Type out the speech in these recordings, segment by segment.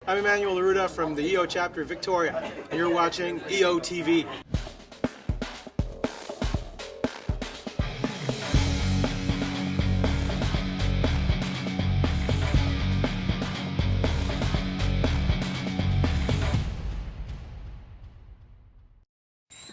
I'm Emmanuel Laruda from the EO Chapter Victoria, and you're watching EOtv.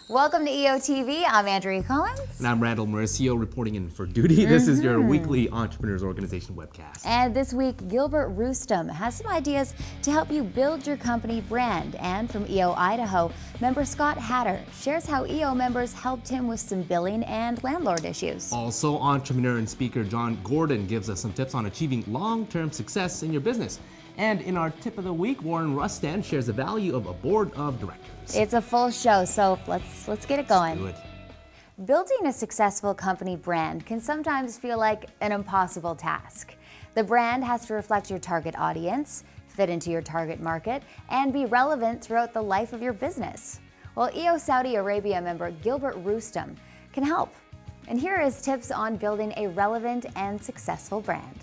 Welcome to EOtv. I'm Andrea Collins. And I'm Randall Mauricio reporting in for duty. This is your weekly Entrepreneurs Organization webcast. And this week, Gilbert Rustom has some ideas to help you build your company brand. And from EO Idaho, member Scott Hatter shares how EO members helped him with some billing and landlord issues. Also, entrepreneur and speaker Jon Gordon gives us some tips on achieving long-term success in your business. And in our tip of the week, Warren Rustand shares the value of a board of directors. It's a full show, so let's get it going. Let's do it. Building a successful company brand can sometimes feel like an impossible task. The brand has to reflect your target audience, fit into your target market, and be relevant throughout the life of your business. Well, EO Saudi Arabia member Gilbert Rustam can help. And here are his tips on building a relevant and successful brand.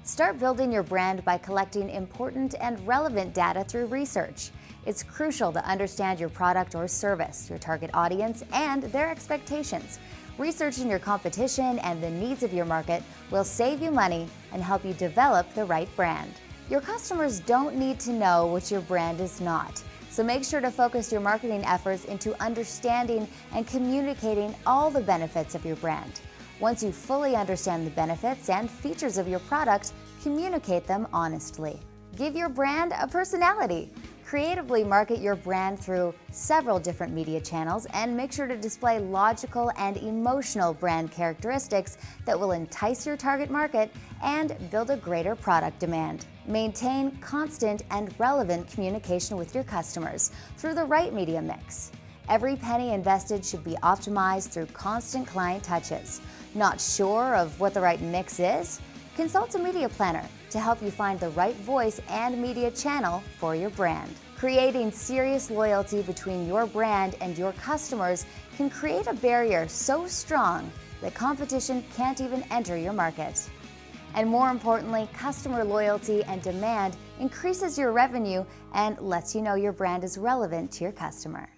Start building your brand by collecting important and relevant data through research. It's crucial to understand your product or service, your target audience, and their expectations. Researching your competition and the needs of your market will save you money and help you develop the right brand. Your customers don't need to know what your brand is not, so make sure to focus your marketing efforts into understanding and communicating all the benefits of your brand. Once you fully understand the benefits and features of your product, communicate them honestly. Give your brand a personality. Creatively market your brand through several different media channels and make sure to display logical and emotional brand characteristics that will entice your target market and build a greater product demand. Maintain constant and relevant communication with your customers through the right media mix. Every penny invested should be optimized through constant client touches. Not sure of what the right mix is? Consult a media planner to help you find the right voice and media channel for your brand. Creating serious loyalty between your brand and your customers can create a barrier so strong that competition can't even enter your market. And more importantly, customer loyalty and demand increases your revenue and lets you know your brand is relevant to your customer.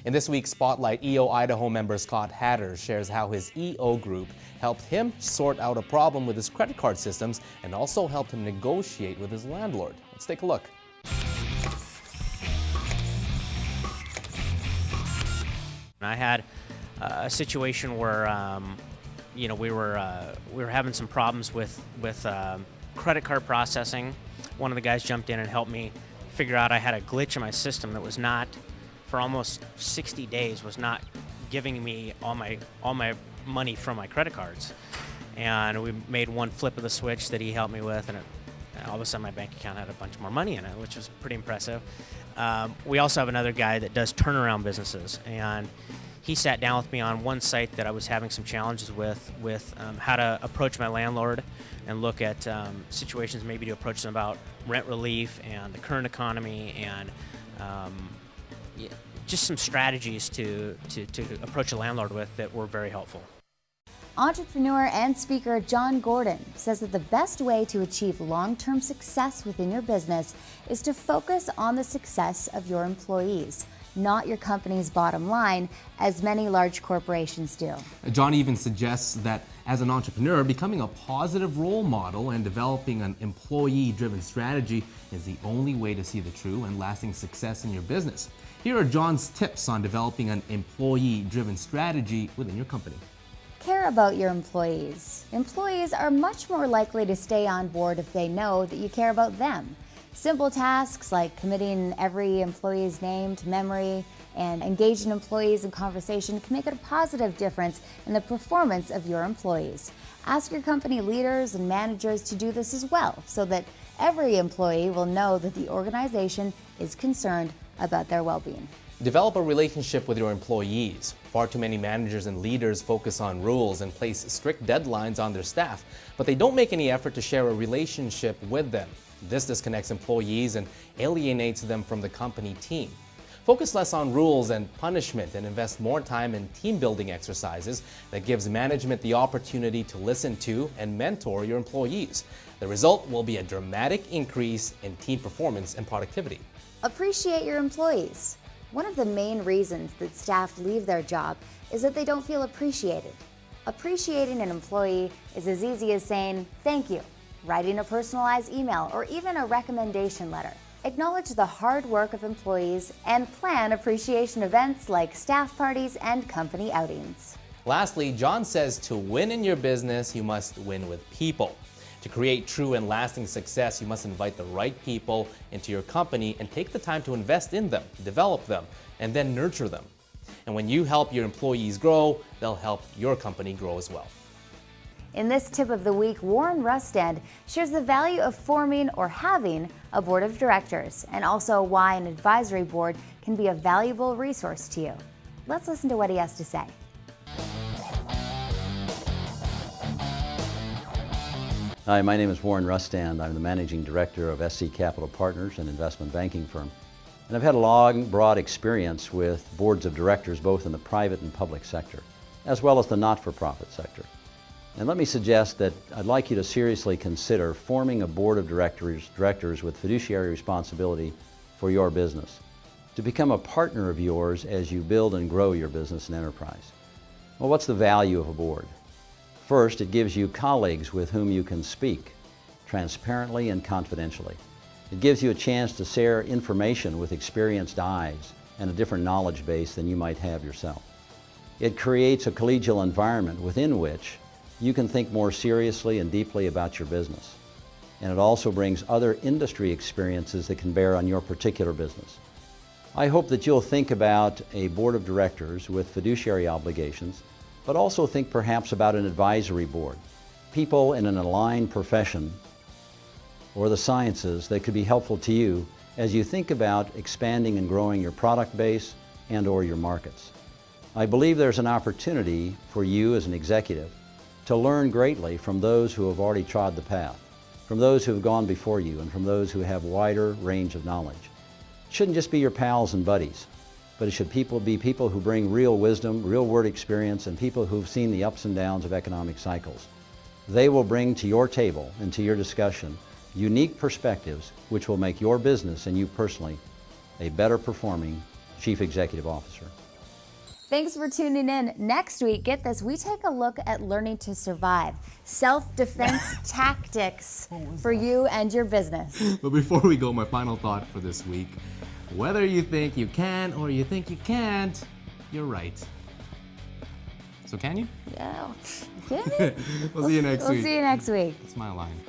In this week's Spotlight, EO Idaho member Scott Hatter shares how his EO group helped him sort out a problem with his credit card systems and also helped him negotiate with his landlord. Let's take a look. I had a situation where we were having some problems with credit card processing. One of the guys jumped in and helped me figure out I had a glitch in my system that was not, for almost 60 days, was not giving me all my money from my credit cards. And we made one flip of the switch that he helped me with, and all of a sudden my bank account had a bunch more money in it, which was pretty impressive. We also have another guy that does turnaround businesses, and he sat down with me on one site that I was having some challenges with how to approach my landlord and look at situations maybe to approach them about rent relief and the current economy and just some strategies to approach a landlord with that were very helpful. Entrepreneur and speaker Jon Gordon says that the best way to achieve long-term success within your business is to focus on the success of your employees, not your company's bottom line, as many large corporations do. Jon even suggests that as an entrepreneur, becoming a positive role model and developing an employee-driven strategy is the only way to see the true and lasting success in your business. Here are Jon's tips on developing an employee-driven strategy within your company. Care about your employees. Employees are much more likely to stay on board if they know that you care about them. Simple tasks like committing every employee's name to memory and engaging employees in conversation can make a positive difference in the performance of your employees. Ask your company leaders and managers to do this as well, so that every employee will know that the organization is concerned about their well-being. Develop a relationship with your employees. Far too many managers and leaders focus on rules and place strict deadlines on their staff, but they don't make any effort to share a relationship with them. This disconnects employees and alienates them from the company team. Focus less on rules and punishment and invest more time in team building exercises that gives management the opportunity to listen to and mentor your employees. The result will be a dramatic increase in team performance and productivity. Appreciate your employees. One of the main reasons that staff leave their job is that they don't feel appreciated. Appreciating an employee is as easy as saying thank you, writing a personalized email, or even a recommendation letter. Acknowledge the hard work of employees and plan appreciation events like staff parties and company outings. Lastly, Jon says to win in your business, you must win with people. To create true and lasting success, you must invite the right people into your company and take the time to invest in them, develop them, and then nurture them. And when you help your employees grow, they'll help your company grow as well. In this tip of the week, Warren Rustand shares the value of forming or having a board of directors and also why an advisory board can be a valuable resource to you. Let's listen to what he has to say. Hi, my name is Warren Rustand. I'm the Managing Director of SC Capital Partners, an investment banking firm. And I've had a long, broad experience with boards of directors both in the private and public sector, as well as the not-for-profit sector. And let me suggest that I'd like you to seriously consider forming a board of directors with fiduciary responsibility for your business, to become a partner of yours as you build and grow your business and enterprise. Well, what's the value of a board? First, it gives you colleagues with whom you can speak transparently and confidentially. It gives you a chance to share information with experienced eyes and a different knowledge base than you might have yourself. It creates a collegial environment within which you can think more seriously and deeply about your business. And it also brings other industry experiences that can bear on your particular business. I hope that you'll think about a board of directors with fiduciary obligations, but also think perhaps about an advisory board, people in an aligned profession or the sciences that could be helpful to you as you think about expanding and growing your product base and or your markets. I believe there's an opportunity for you as an executive to learn greatly from those who have already trod the path, from those who have gone before you, and from those who have wider range of knowledge. It shouldn't just be your pals and buddies, but it should be people who bring real wisdom, real world experience, and people who've seen the ups and downs of economic cycles. They will bring to your table and to your discussion unique perspectives which will make your business and you personally a better performing Chief Executive Officer. Thanks for tuning in. Next week, get this, we take a look at learning to survive, self-defense tactics for you and your business. But before we go, my final thought for this week: whether you think you can or you think you can't, you're right. So can you? Yeah. Can you? We'll see you next week. We'll see you next week. It's my line.